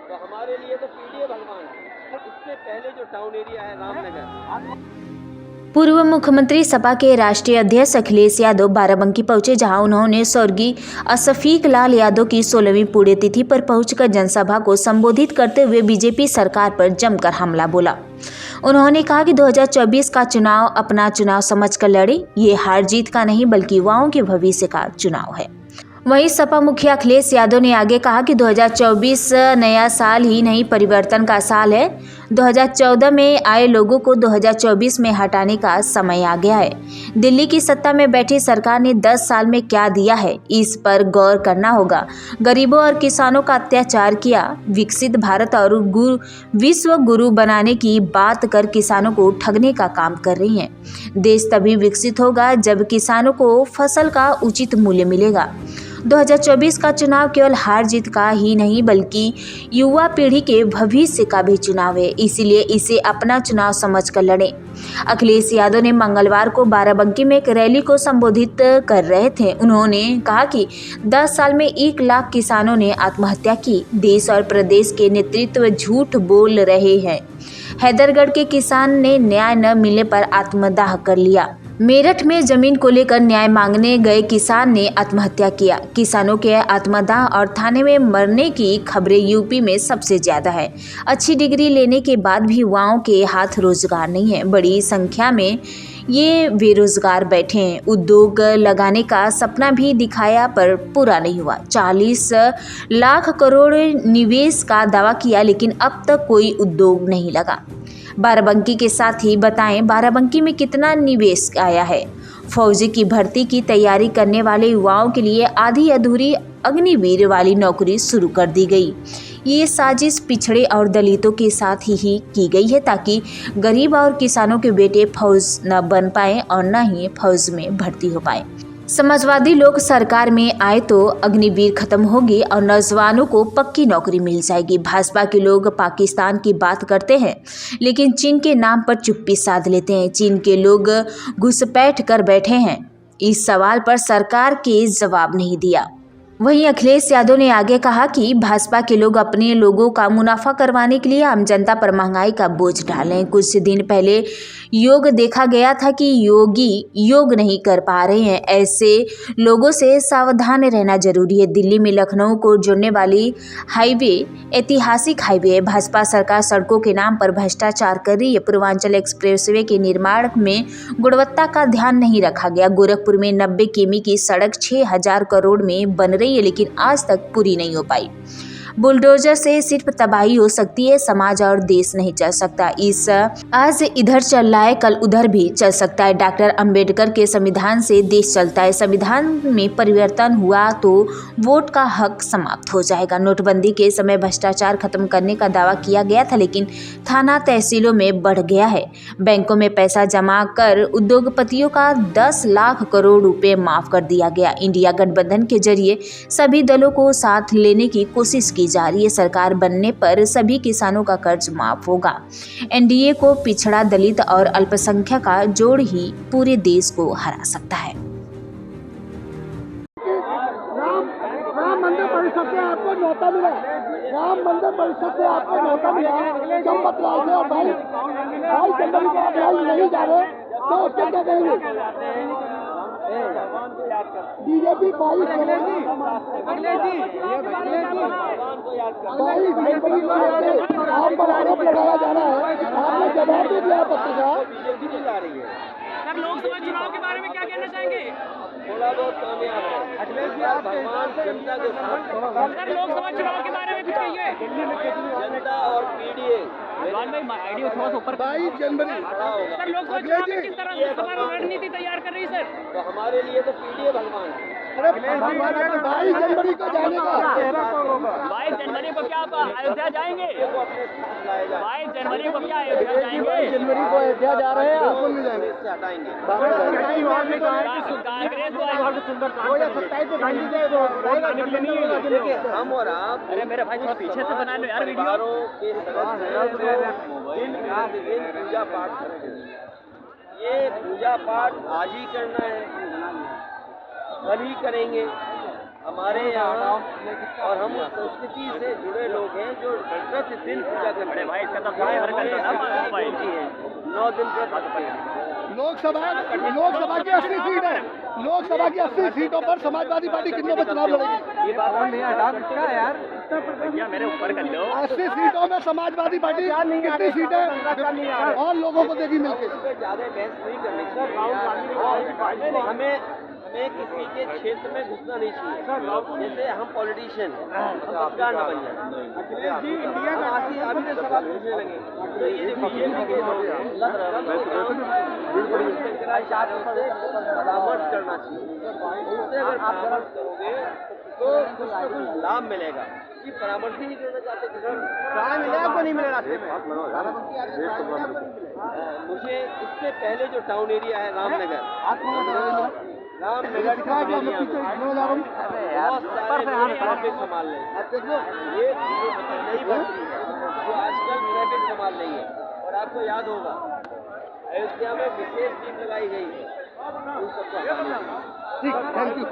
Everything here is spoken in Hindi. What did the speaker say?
तो हमारे लिए तो पीडीए भगवान है। इससे पहले जो टाउन एरिया है रामनगर। पूर्व मुख्यमंत्री सपा के राष्ट्रीय अध्यक्ष अखिलेश यादव बाराबंकी पहुंचे, जहां उन्होंने स्वर्गीय असफीक लाल यादव की 16वीं पुण्यतिथि पर पहुंचकर जनसभा को संबोधित करते हुए बीजेपी सरकार पर जमकर हमला बोला। उन्होंने कहा कि 2024 का चुनाव अपना चुनाव समझकर लड़े। ये हार जीत का नहीं बल्कि युवाओं के भविष्य का चुनाव है। वहीं सपा मुखिया अखिलेश यादव ने आगे कहा कि 2024 नया साल ही नहीं परिवर्तन का साल है। 2014 में आए लोगों को 2024 में हटाने का समय आ गया है। दिल्ली की सत्ता में बैठी सरकार ने 10 साल में क्या दिया है, इस पर गौर करना होगा। गरीबों और किसानों का अत्याचार किया। विकसित भारत और विश्व गुरु बनाने की बात कर किसानों को ठगने का काम कर रही हैं। देश तभी विकसित होगा जब किसानों को फसल का उचित मूल्य मिलेगा। 2024 का चुनाव केवल हार जीत का ही नहीं बल्कि युवा पीढ़ी के भविष्य का भी चुनाव है, इसीलिए इसे अपना चुनाव समझकर लड़ें। अखिलेश यादव ने मंगलवार को बाराबंकी में एक रैली को संबोधित कर रहे थे। उन्होंने कहा कि 10 साल में 1 लाख किसानों ने आत्महत्या की। देश और प्रदेश के नेतृत्व झूठ बोल रहे हैं। हैदरगढ़ के किसान ने न्याय न मिलने पर आत्मदाह कर लिया। मेरठ में जमीन को लेकर न्याय मांगने गए किसान ने आत्महत्या किया। किसानों के आत्मदाह और थाने में मरने की खबरें यूपी में सबसे ज्यादा है। अच्छी डिग्री लेने के बाद भी युवाओं के हाथ रोजगार नहीं है। बड़ी संख्या में ये बेरोजगार बैठे हैं। उद्योग लगाने का सपना भी दिखाया पर पूरा नहीं हुआ। 40 लाख करोड़ निवेश का दावा किया लेकिन अब तक कोई उद्योग नहीं लगा। बाराबंकी के साथ ही बताएं बाराबंकी में कितना निवेश आया है। फौजी की भर्ती की तैयारी करने वाले युवाओं के लिए आधी अधूरी अग्निवीर वाली नौकरी शुरू कर दी गई। ये साजिश पिछड़े और दलितों के साथ ही की गई है ताकि गरीब और किसानों के बेटे फौज न बन पाए और न ही फौज में भर्ती हो पाए। समाजवादी लोग सरकार में आए तो अग्निवीर खत्म होगी और नौजवानों को पक्की नौकरी मिल जाएगी। भाजपा के लोग पाकिस्तान की बात करते हैं लेकिन चीन के नाम पर चुप्पी साध लेते हैं। चीन के लोग घुसपैठ कर बैठे हैं। इस सवाल पर सरकार के जवाब नहीं दिया। वहीं अखिलेश यादव ने आगे कहा कि भाजपा के लोग अपने लोगों का मुनाफा करवाने के लिए आम जनता पर महंगाई का बोझ डालें। कुछ दिन पहले योग देखा गया था कि योगी योग नहीं कर पा रहे हैं। ऐसे लोगों से सावधान रहना जरूरी है। दिल्ली में लखनऊ को जोड़ने वाली हाईवे ऐतिहासिक हाईवे है। भाजपा सरकार सड़कों के नाम पर भ्रष्टाचार कर रही है। पूर्वांचल एक्सप्रेसवे के निर्माण में गुणवत्ता का ध्यान नहीं रखा गया। गोरखपुर में 90 किमी की सड़क 6000 करोड़ में बन रही है लेकिन आज तक पूरी नहीं हो पाई। बुलडोजर से सिर्फ तबाही हो सकती है, समाज और देश नहीं चल सकता। इस आज इधर चल रहा है कल उधर भी चल सकता है। डॉक्टर अंबेडकर के संविधान से देश चलता है। संविधान में परिवर्तन हुआ तो वोट का हक समाप्त हो जाएगा। नोटबंदी के समय भ्रष्टाचार खत्म करने का दावा किया गया था लेकिन थाना तहसीलों में बढ़ गया है। बैंकों में पैसा जमा कर उद्योगपतियों का 10 लाख करोड़ रुपए माफ कर दिया गया। इंडिया गठबंधन के जरिए सभी दलों को साथ लेने की कोशिश की जा रही है। सरकार बनने पर सभी किसानों का कर्ज माफ होगा। एनडीए को पिछड़ा, दलित और अल्पसंख्यक का जोड़ ही पूरे देश को हरा सकता है। राम मंदिर परिषद से आपको न्योता मिला। राम मंदिर परिषद से आपको न्योता मिला। चंपत लाल से और भाई जनवरी को आप नहीं जा रहे तो उसके क्या कहेंगे? बीजेपी 22 जनवरी आप पर आरोप लगाया जा रहा है। आपने जवाब भी दिया पत्रकार। सर, लोकसभा चुनाव के बारे में क्या कहना चाहेंगे? थोड़ा बहुत कामयाब है। भगवान जनता के साथ। सर, लोकसभा चुनाव के बारे में कुछ कहिए। जनता और पीडीए आईडी थोड़ा सा ऊपर। 22 जनवरी सर, लोकसभा चुनाव में किस तरह से सभा रणनीति तैयार कर रही है सर? तो हमारे लिए तो पीडीए भगवान है। 22 जनवरी को जाने का 22 जनवरी को क्या आप अयोध्या जाएंगे? 22 जनवरी को क्या अयोध्या जाएंगे? 22 जनवरी को अयोध्या जा रहे हैं। बिल्कुल नहीं जाएंगे। से हटाएंगे। कांग्रेस को हम और आप, अरे मेरे भाई थोड़ा पीछे से बना लो यार वीडियो। के दिन पूजा पाठ करेंगे। ये पूजा पाठ आज ही करना है, कल ही करेंगे, हमारे यहाँ और हम उस संस्कृति से जुड़े लोग हैं जो प्रतिदिन पूजा करते हैं। भाई इसका तो सब्सक्राइबर कर लो ना मोबाइल। 9 दिन व्रत रखते हैं। लोकसभा की 80 सीट है। लोकसभा की 80 सीटों पर समाजवादी पार्टी कितनों पर चुनाव लड़ेगी? ये बात नहीं हटा सकता है यार। भैया मेरे ऊपर कर लो। 80 सीटों में समाजवादी पार्टी कितनी सीटें और लोगों को देगी मिलकर? इस पर ज्यादा बहस नहीं करनी चाहिए। हमें किसी के क्षेत्र में घुसना नहीं चाहिए। जैसे हम पॉलिटिशियन पत्रकार न बन जाए। अखिलेश जी इंडिया का अभी से सवाल पूछने लगे तो ये जो बीजेपी के लोग हैं शंकराचार्य से परामर्श करना चाहिए। उनसे अगर परामर्श करोगे तो कुछ ना कुछ लाभ मिलेगा। ये परामर्श ही नहीं करना चाहते कहाँ मिलेगा आपको नहीं मिले रास्ते में। मुझे इससे पहले जो टाउन एरिया है रामनगर बहुत सारे ट्रैफिक संभाल रहे हैं। ये नई भर्ती है जो आजकल ट्रैफिक संभाल रही है। और आपको याद होगा अयोध्या में विशेष टीम लगाई गई है उन सबको। ठीक, थैंक यू।